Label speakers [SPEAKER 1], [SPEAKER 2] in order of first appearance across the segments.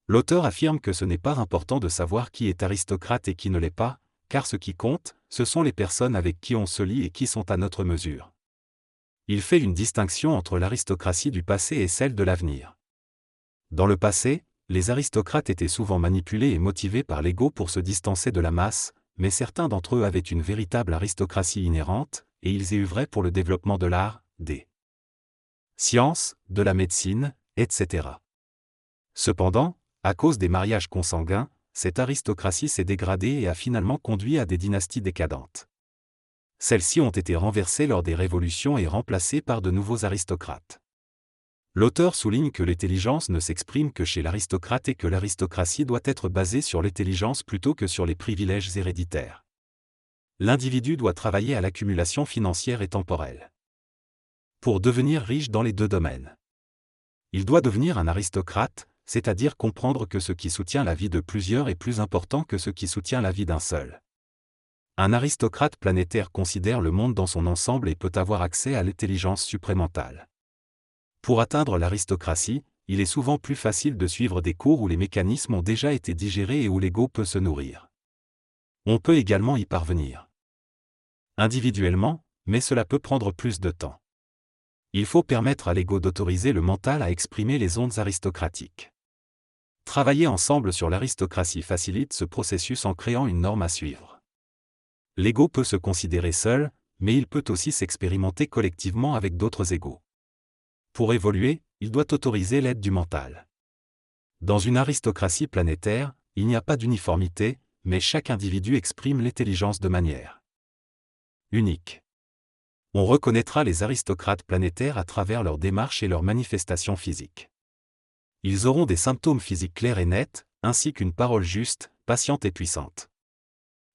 [SPEAKER 1] L'auteur affirme que ce n'est pas important de savoir qui est aristocrate et qui ne l'est pas, car ce qui compte, ce sont les personnes avec qui on se lie et qui sont à notre mesure. Il fait une distinction entre l'aristocratie du passé et celle de l'avenir. Dans le passé, les aristocrates étaient souvent manipulés et motivés par l'ego pour se distancer de la masse, mais certains d'entre eux avaient une véritable aristocratie inhérente, et ils y œuvraient pour le développement de l'art, des sciences, de la médecine, etc. Cependant, à cause des mariages consanguins, cette aristocratie s'est dégradée et a finalement conduit à des dynasties décadentes. Celles-ci ont été renversées lors des révolutions et remplacées par de nouveaux aristocrates. L'auteur souligne que l'intelligence ne s'exprime que chez l'aristocrate et que l'aristocratie doit être basée sur l'intelligence plutôt que sur les privilèges héréditaires. L'individu doit travailler à l'accumulation financière et temporelle. Pour devenir riche dans les deux domaines. Il doit devenir un aristocrate, c'est-à-dire comprendre que ce qui soutient la vie de plusieurs est plus important que ce qui soutient la vie d'un seul. Un aristocrate planétaire considère le monde dans son ensemble et peut avoir accès à l'intelligence supramentale. Pour atteindre l'aristocratie, il est souvent plus facile de suivre des cours où les mécanismes ont déjà été digérés et où l'ego peut se nourrir. On peut également y parvenir individuellement, mais cela peut prendre plus de temps. Il faut permettre à l'ego d'autoriser le mental à exprimer les ondes aristocratiques. Travailler ensemble sur l'aristocratie facilite ce processus en créant une norme à suivre. L'ego peut se considérer seul, mais il peut aussi s'expérimenter collectivement avec d'autres égos. Pour évoluer, il doit autoriser l'aide du mental. Dans une aristocratie planétaire, il n'y a pas d'uniformité, mais chaque individu exprime l'intelligence de manière unique. On reconnaîtra les aristocrates planétaires à travers leurs démarches et leurs manifestations physiques. Ils auront des symptômes physiques clairs et nets, ainsi qu'une parole juste, patiente et puissante.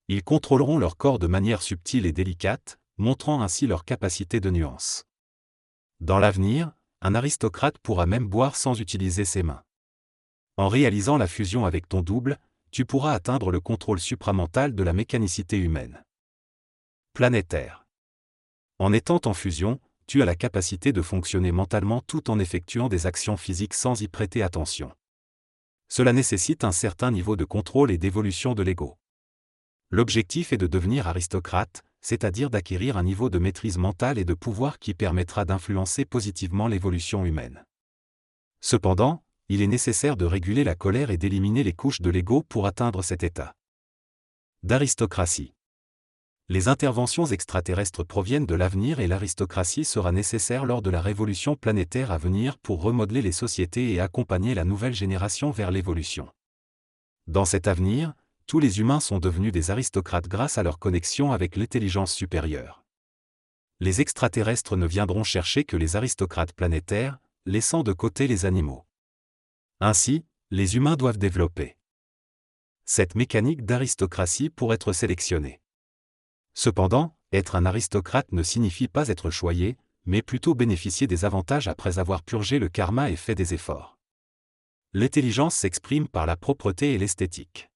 [SPEAKER 1] Ils contrôleront leur corps de manière subtile et délicate, montrant ainsi leur capacité de nuance. Dans l'avenir, un aristocrate pourra même boire sans utiliser ses mains. En réalisant la fusion avec ton double, tu pourras atteindre le contrôle supramental de la mécanicité humaine. Planétaire. En étant en fusion, tu as la capacité de fonctionner mentalement tout en effectuant des actions physiques sans y prêter attention. Cela nécessite un certain niveau de contrôle et d'évolution de l'ego. L'objectif est de devenir aristocrate, c'est-à-dire d'acquérir un niveau de maîtrise mentale et de pouvoir qui permettra d'influencer positivement l'évolution humaine. Cependant, il est nécessaire de réguler la colère et d'éliminer les couches de l'ego pour atteindre cet état d'aristocratie. Les interventions extraterrestres proviennent de l'avenir et l'aristocratie sera nécessaire lors de la révolution planétaire à venir pour remodeler les sociétés et accompagner la nouvelle génération vers l'évolution. Dans cet avenir, tous les humains sont devenus des aristocrates grâce à leur connexion avec l'intelligence supérieure. Les extraterrestres ne viendront chercher que les aristocrates planétaires, laissant de côté les animaux. Ainsi, les humains doivent développer cette mécanique d'aristocratie pour être sélectionnés. Cependant, être un aristocrate ne signifie pas être choyé, mais plutôt bénéficier des avantages après avoir purgé le karma et fait des efforts. L'intelligence s'exprime par la propreté et l'esthétique.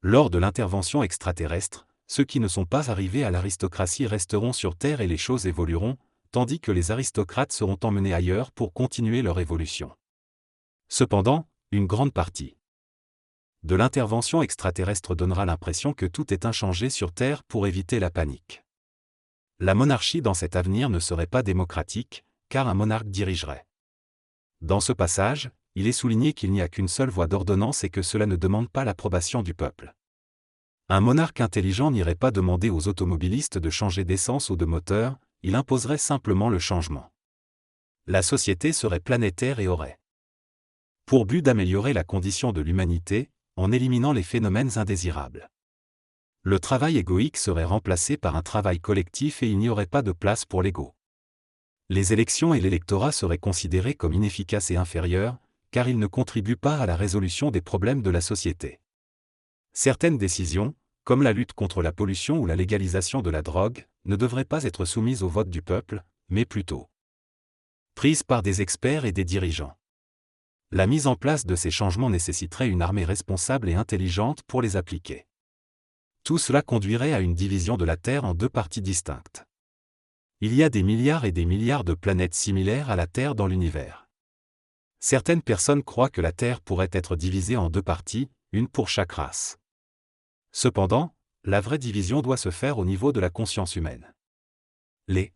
[SPEAKER 1] Lors de l'intervention extraterrestre, ceux qui ne sont pas arrivés à l'aristocratie resteront sur Terre et les choses évolueront, tandis que les aristocrates seront emmenés ailleurs pour continuer leur évolution. Cependant, une grande partie de l'intervention extraterrestre donnera l'impression que tout est inchangé sur Terre pour éviter la panique. La monarchie dans cet avenir ne serait pas démocratique, car un monarque dirigerait. Dans ce passage, il est souligné qu'il n'y a qu'une seule voie d'ordonnance et que cela ne demande pas l'approbation du peuple. Un monarque intelligent n'irait pas demander aux automobilistes de changer d'essence ou de moteur, il imposerait simplement le changement. La société serait planétaire et aurait pour but d'améliorer la condition de l'humanité, en éliminant les phénomènes indésirables. Le travail égoïque serait remplacé par un travail collectif et il n'y aurait pas de place pour l'ego. Les élections et l'électorat seraient considérés comme inefficaces et inférieurs, car ils ne contribuent pas à la résolution des problèmes de la société. Certaines décisions, comme la lutte contre la pollution ou la légalisation de la drogue, ne devraient pas être soumises au vote du peuple, mais plutôt prises par des experts et des dirigeants. La mise en place de ces changements nécessiterait une armée responsable et intelligente pour les appliquer. Tout cela conduirait à une division de la Terre en deux parties distinctes. Il y a des milliards et des milliards de planètes similaires à la Terre dans l'univers. Certaines personnes croient que la Terre pourrait être divisée en deux parties, une pour chaque race. Cependant, la vraie division doit se faire au niveau de la conscience humaine. Les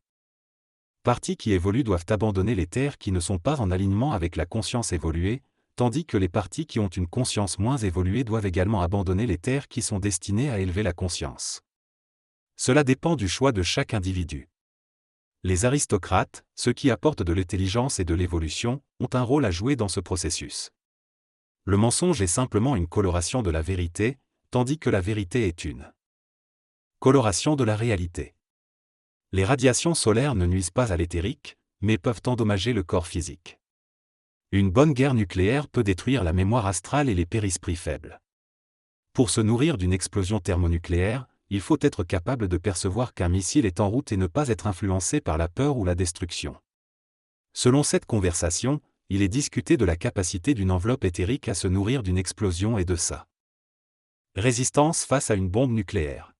[SPEAKER 1] parties qui évoluent doivent abandonner les terres qui ne sont pas en alignement avec la conscience évoluée, tandis que les parties qui ont une conscience moins évoluée doivent également abandonner les terres qui sont destinées à élever la conscience. Cela dépend du choix de chaque individu. Les aristocrates, ceux qui apportent de l'intelligence et de l'évolution, ont un rôle à jouer dans ce processus. Le mensonge est simplement une coloration de la vérité, tandis que la vérité est une coloration de la réalité. Les radiations solaires ne nuisent pas à l'éthérique, mais peuvent endommager le corps physique. Une bonne guerre nucléaire peut détruire la mémoire astrale et les périsprits faibles. Pour se nourrir d'une explosion thermonucléaire, il faut être capable de percevoir qu'un missile est en route et ne pas être influencé par la peur ou la destruction. Selon cette conversation, il est discuté de la capacité d'une enveloppe éthérique à se nourrir d'une explosion et de sa résistance face à une bombe nucléaire.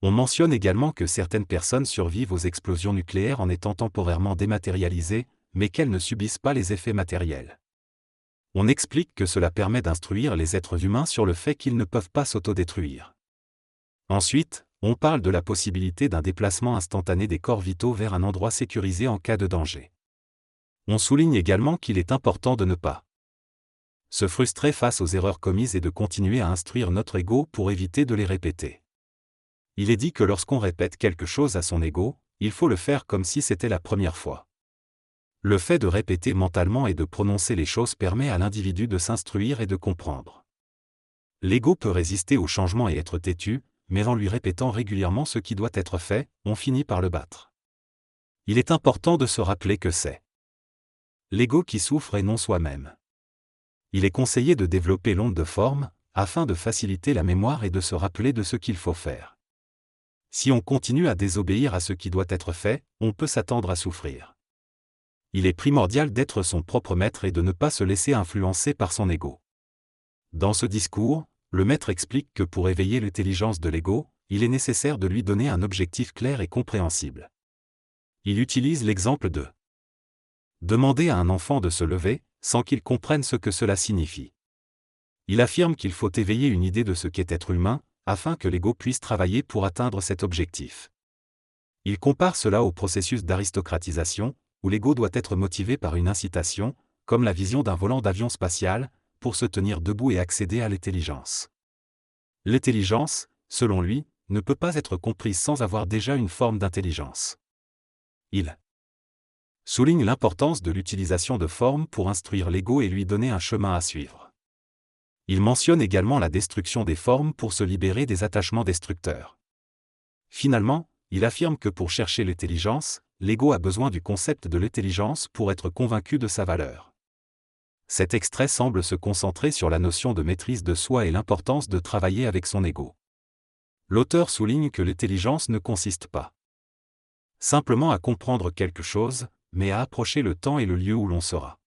[SPEAKER 1] On mentionne également que certaines personnes survivent aux explosions nucléaires en étant temporairement dématérialisées, mais qu'elles ne subissent pas les effets matériels. On explique que cela permet d'instruire les êtres humains sur le fait qu'ils ne peuvent pas s'autodétruire. Ensuite, on parle de la possibilité d'un déplacement instantané des corps vitaux vers un endroit sécurisé en cas de danger. On souligne également qu'il est important de ne pas se frustrer face aux erreurs commises et de continuer à instruire notre ego pour éviter de les répéter. Il est dit que lorsqu'on répète quelque chose à son ego, il faut le faire comme si c'était la première fois. Le fait de répéter mentalement et de prononcer les choses permet à l'individu de s'instruire et de comprendre. L'ego peut résister au changement et être têtu, mais en lui répétant régulièrement ce qui doit être fait, on finit par le battre. Il est important de se rappeler que c'est l'ego qui souffre et non soi-même. Il est conseillé de développer l'onde de forme, afin de faciliter la mémoire et de se rappeler de ce qu'il faut faire. Si on continue à désobéir à ce qui doit être fait, on peut s'attendre à souffrir. Il est primordial d'être son propre maître et de ne pas se laisser influencer par son ego. Dans ce discours, le maître explique que pour éveiller l'intelligence de l'ego, il est nécessaire de lui donner un objectif clair et compréhensible. Il utilise l'exemple de demander à un enfant de se lever, sans qu'il comprenne ce que cela signifie. Il affirme qu'il faut éveiller une idée de ce qu'est être humain, afin que l'ego puisse travailler pour atteindre cet objectif. Il compare cela au processus d'aristocratisation, où l'ego doit être motivé par une incitation, comme la vision d'un volant d'avion spatial, pour se tenir debout et accéder à l'intelligence. L'intelligence, selon lui, ne peut pas être comprise sans avoir déjà une forme d'intelligence. Il souligne l'importance de l'utilisation de formes pour instruire l'ego et lui donner un chemin à suivre. Il mentionne également la destruction des formes pour se libérer des attachements destructeurs. Finalement, il affirme que pour chercher l'intelligence, l'ego a besoin du concept de l'intelligence pour être convaincu de sa valeur. Cet extrait semble se concentrer sur la notion de maîtrise de soi et l'importance de travailler avec son ego. L'auteur souligne que l'intelligence ne consiste pas simplement à comprendre quelque chose, mais à approcher le temps et le lieu où l'on sera.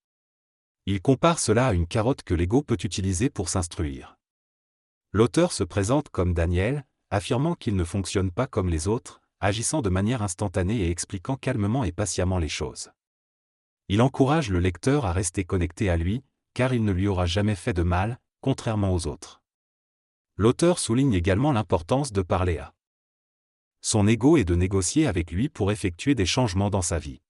[SPEAKER 1] Il compare cela à une carotte que l'ego peut utiliser pour s'instruire. L'auteur se présente comme Daniel, affirmant qu'il ne fonctionne pas comme les autres, agissant de manière instantanée et expliquant calmement et patiemment les choses. Il encourage le lecteur à rester connecté à lui, car il ne lui aura jamais fait de mal, contrairement aux autres. L'auteur souligne également l'importance de parler à son ego et de négocier avec lui pour effectuer des changements dans sa vie.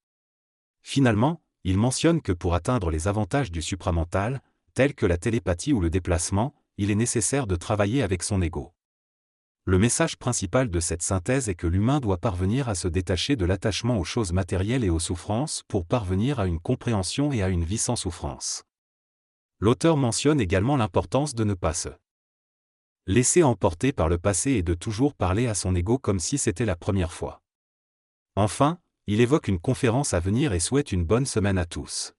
[SPEAKER 1] Finalement, il mentionne que pour atteindre les avantages du supramental, tels que la télépathie ou le déplacement, il est nécessaire de travailler avec son ego. Le message principal de cette synthèse est que l'humain doit parvenir à se détacher de l'attachement aux choses matérielles et aux souffrances pour parvenir à une compréhension et à une vie sans souffrance. L'auteur mentionne également l'importance de ne pas se laisser emporter par le passé et de toujours parler à son ego comme si c'était la première fois. Enfin, il évoque une conférence à venir et souhaite une bonne semaine à tous.